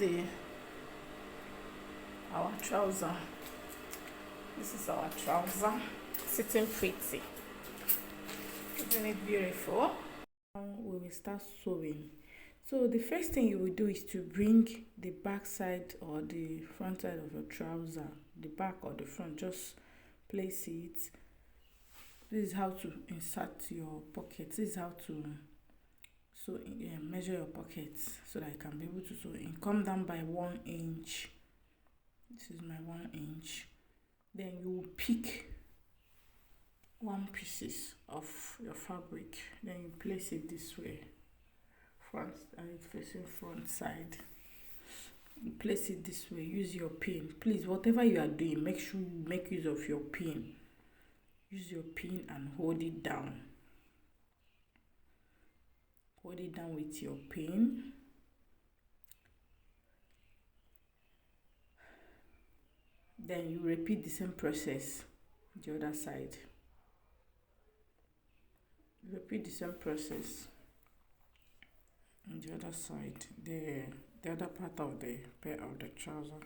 See our trouser. This is our trouser, sitting pretty. Isn't it beautiful? Now we will start sewing. So the first thing you will do is to bring the back side or the front side of your trouser, the back or the front, just place it. This is how to insert your pocket. This is how to measure your pockets so that you can be able to sew in. Come down by 1 inch. This is my 1 inch. Then you will pick 1 pieces of your fabric. Then you place it this way, front and facing front side. You place it this way. Use your pin. Please, whatever you are doing, make sure you make use of your pin. Use your pin and hold it down. Hold it down with your pin. Then you repeat the same process the other side. Repeat the same process on the other side, the other part of the pair of the trouser.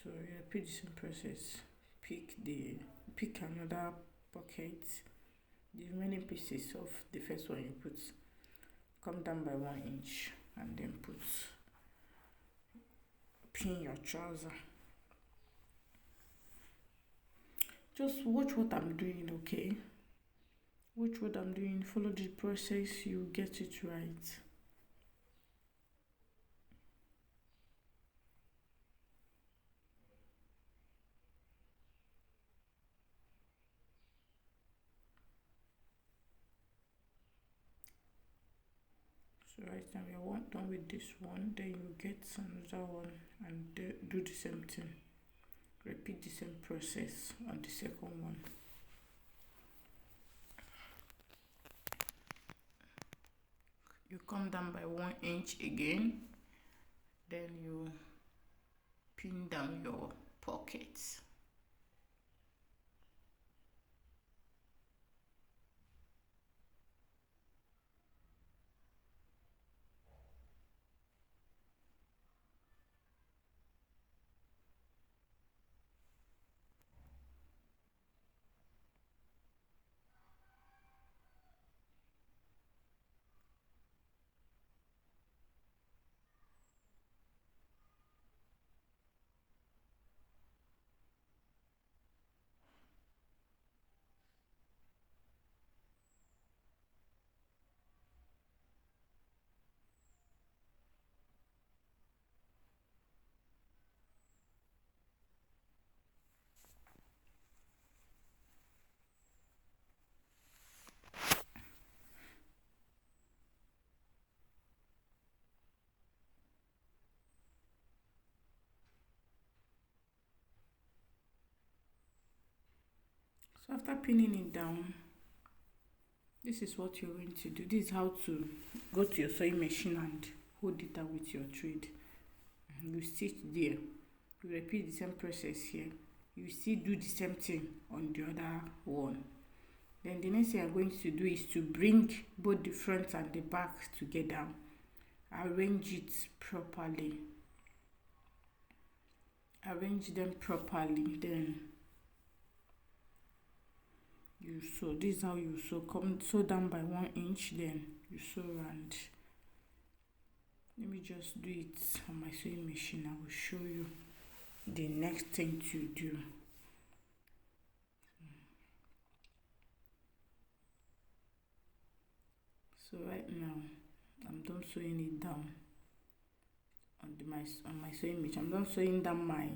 So you repeat the same process. Pick another pocket. The remaining pieces of the first one you put, come down by 1 inch and then pin your trouser. Just watch what I'm doing, okay? Watch what I'm doing, follow the process, you get it right. So right now we are done with this one, then you get another one and do the same thing. Repeat the same process on the second one. You come down by 1 inch again, then you pin down your pockets. So after pinning it down, this is what you're going to do. This is how to go to your sewing machine and hold it down with your thread. You stitch there. You repeat the same process here. You still do the same thing on the other one. Then the next thing I'm going to do is to bring both the front and the back together. Arrange it properly. Arrange them properly. Then you sew. This is how you sew. Come sew down by 1 inch, then you sew around. Let me just do it on my sewing machine. I will show you the next thing to do. So right now I'm done sewing it down on my sewing machine. I'm done sewing down my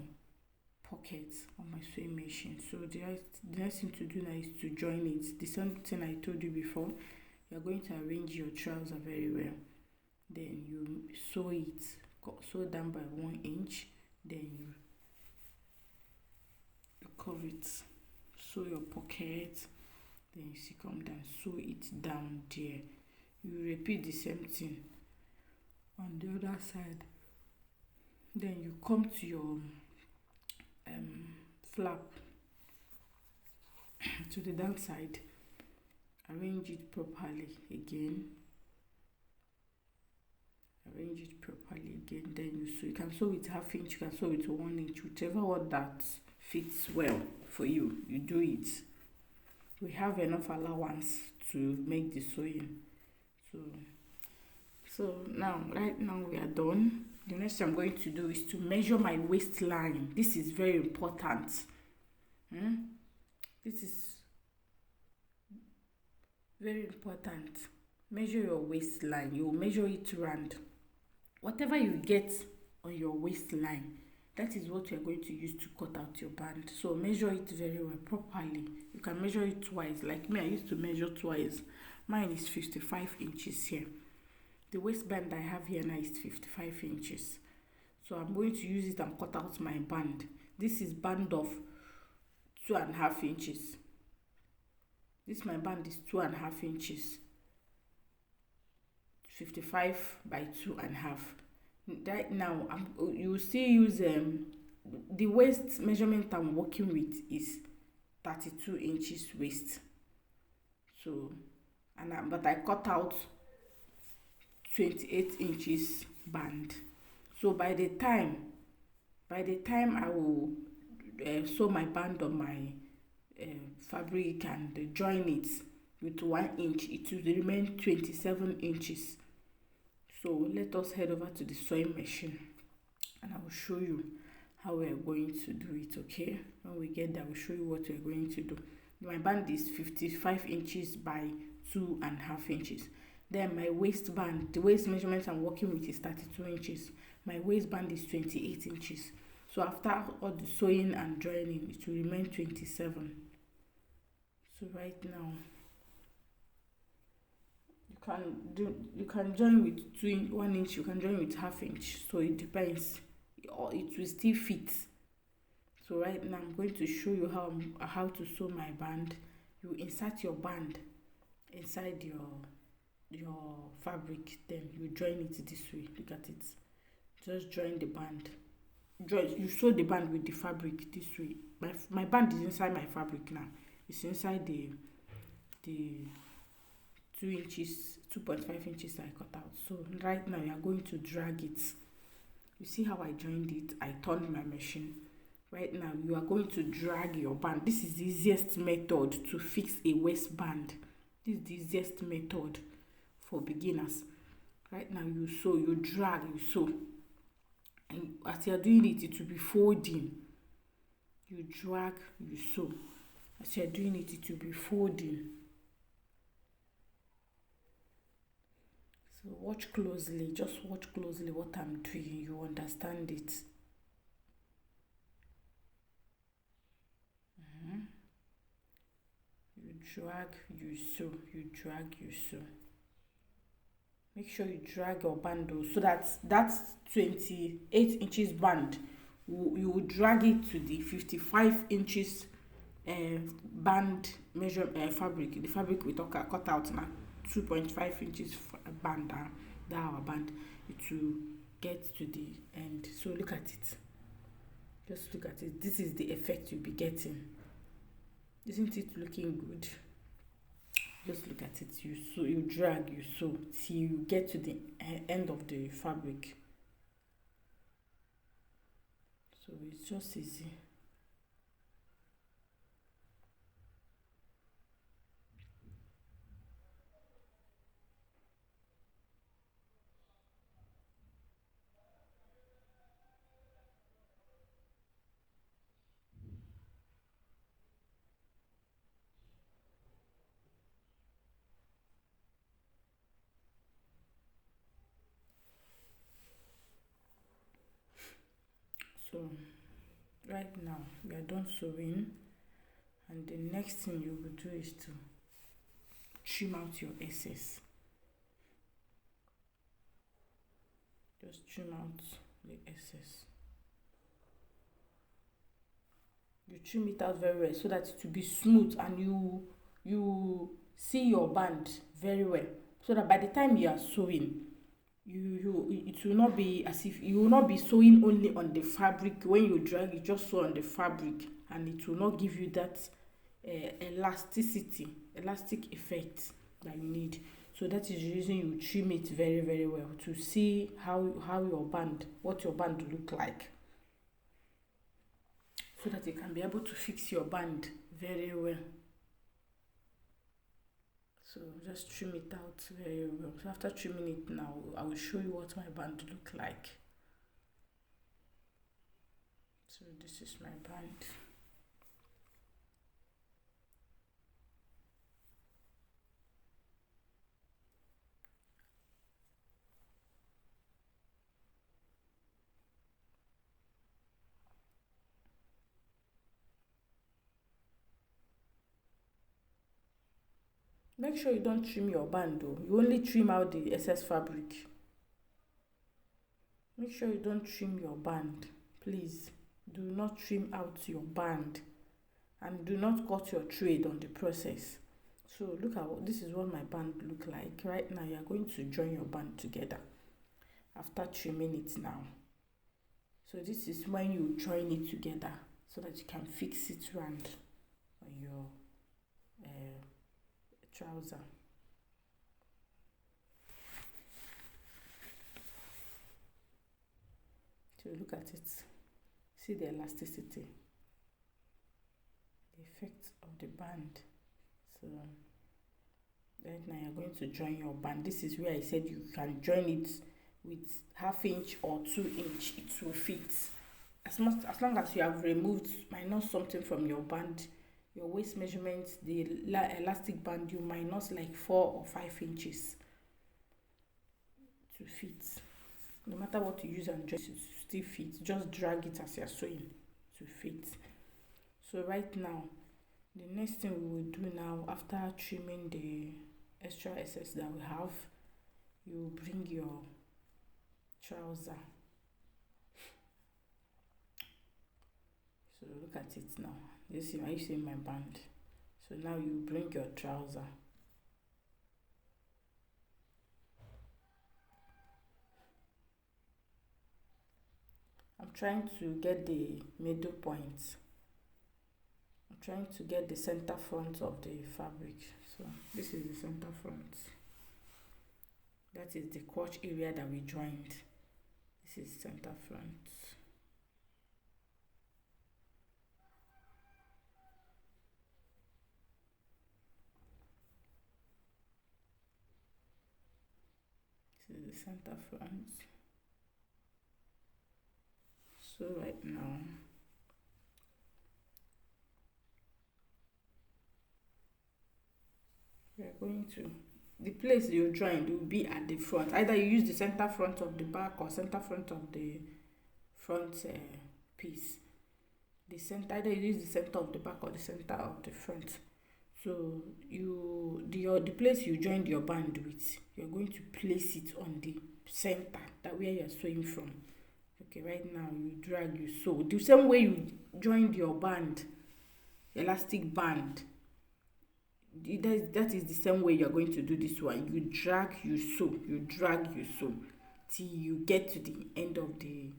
pockets on my sewing machine. So the next thing to do now is to join it. The same thing I told you before. You're going to arrange your trouser very well. Then you sew it, sew down by 1 inch. Then you curve it, sew your pocket. Then you see, come down, sew it down there. You repeat the same thing on the other side. Then you come to your flap to the downside. Arrange it properly again. arrange it properly again. Then you sew. You can sew with half inch, you can sew with 1 inch, whichever one that fits well for you, you do it. We have enough allowance to make the sewing. So now, right now we are done. The next thing I'm going to do is to measure my waistline. This is very important. This is very important. Measure your waistline. You measure it round. Whatever you get on your waistline, that is what you are going to use to cut out your band. So measure it very well, properly. You can measure it twice. Like me, I used to measure twice. Mine is 55 inches here. The waistband I have here now is 55 inches. So I'm going to use it and cut out my band. This is band of 2.5 inches. This my band is 2.5 inches. 55 by 2.5. Right now, you still use the waist measurement I'm working with is 32 inches waist. So, but I cut out 28 inches band. So by the time I will sew my band on my fabric and join it with 1 inch, it will remain 27 inches. So let us head over to the sewing machine and I will show you how we are going to do it. Okay, when we get there, I will show you what we are going to do. My band is 55 inches by 2.5 inches. Then my waistband, the waist measurement I'm working with is 32 inches. My waistband is 28 inches. So after all the sewing and joining, it will remain 27. So right now, you can join with 1 inch, you can join with half inch. So it depends. It will still fit. So right now I'm going to show you how to sew my band. You insert your band inside your fabric, then you join it this way. Look at it. Just join the band. You sew the band with the fabric this way. My band is inside my fabric now. It's inside the 2.5 inches I cut out. So right now you are going to drag it. You see how I joined it? I turned my machine. Right now you are going to drag your band. This is the easiest method to fix a waistband. This is the easiest method for beginners. Right now you sew, you drag, you sew. And as you are doing it, it will be folding. You drag, you sew. As you are doing it, it will be folding. So watch closely, just watch closely what I'm doing. You understand it. You drag, you sew, you drag, you sew. Make sure you drag your band so that 28 inches band, you will drag it to the 55 inches band measure fabric. The fabric we cut out now, 2.5 inches band, that our band, it will get to the end. So look at it. Just look at it. This is the effect you'll be getting. Isn't it looking good? Just look at it. You sew, you drag, you sew till you get to the end of the fabric. So it's just easy. So right now we are done sewing, and the next thing you will do is to trim out your excess. Just trim out the excess. You trim it out very well so that it will be smooth and you see your band very well, so that by the time you are sewing, it will not be as if you will not be sewing only on the fabric. When you drag, you just sew on the fabric, and it will not give you that elastic effect that you need. So that is the reason you trim it very very well, to see how your band, what your band look like, so that you can be able to fix your band very well. So just trim it out very well. So after trimming it now, I will show you what my band look like. So this is my band. Make sure you don't trim your band though. You only trim out the excess fabric. Make sure you don't trim your band. Please do not trim out your band, and do not cut your thread on the process. So look at this is what my band look like. Right now you are going to join your band together after trimming it now. So this is when you join it together so that you can fix it round on your trouser. So look at it. See the elasticity, the effect of the band. So right now you're going to join your band. This is where I said you can join it with 1/2 inch or 2 inch. It will fit. As long as you have removed minus something from your band, your waist measurement, the elastic band, you minus like 4 or 5 inches to fit. No matter what you use and dress, it still fit. Just drag it as you're sewing to fit. So right now, the next thing we will do now, after trimming the extra excess that we have, you bring your trouser. So look at it now. You see, are you seeing my band? So now you bring your trouser. I'm trying to get the middle point. I'm trying to get the center front of the fabric. So this is the center front. That is the crotch area that we joined. This is center front. This is the center front. So right now, we are going to, the place you joined will be at the front. Either you use the center front of the back or center front of the front piece. The center, either you use the center of the back or the center of the front. So the place you joined your band with, you're going to place it on the center, that where you're sewing from. Okay, right now you drag, you sew the same way you joined your band, elastic band. That is the same way you're going to do this one. You drag, you sew, you drag, you sew, till you get to the end of the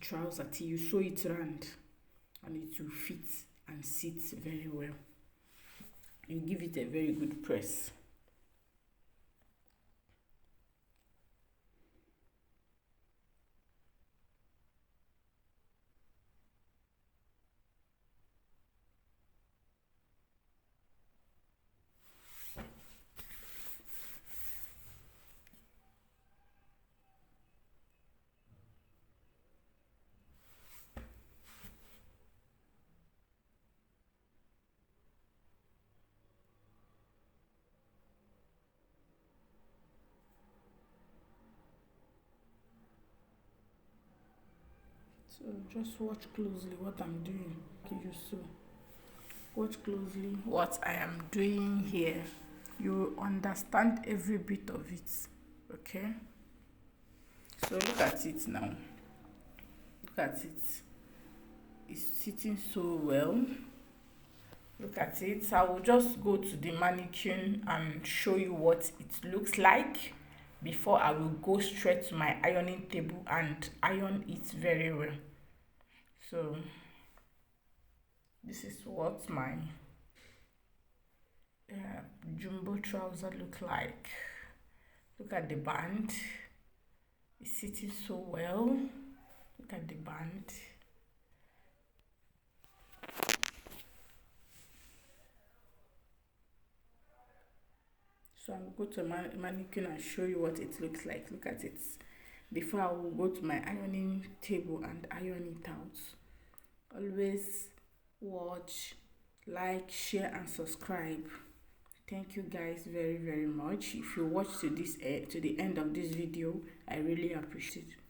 trouser, till you sew it round, and it will fit and sit very well. You give it a very good press. So just watch closely what I'm doing. You sew. Watch closely what I am doing here. You understand every bit of it. Okay? So look at it now. Look at it. It's sitting so well. Look at it. I will just go to the mannequin and show you what it looks like before I will go straight to my ironing table and iron it very well. So this is what my jumbo trouser look like. Look at the band. It's sitting so well. Look at the band. So I'll go to my mannequin and show you what it looks like. Look at it. Before I will go to my ironing table and iron it out. Always watch, like, share and subscribe. Thank you guys very much. If you watch to the end of this video, I really appreciate it.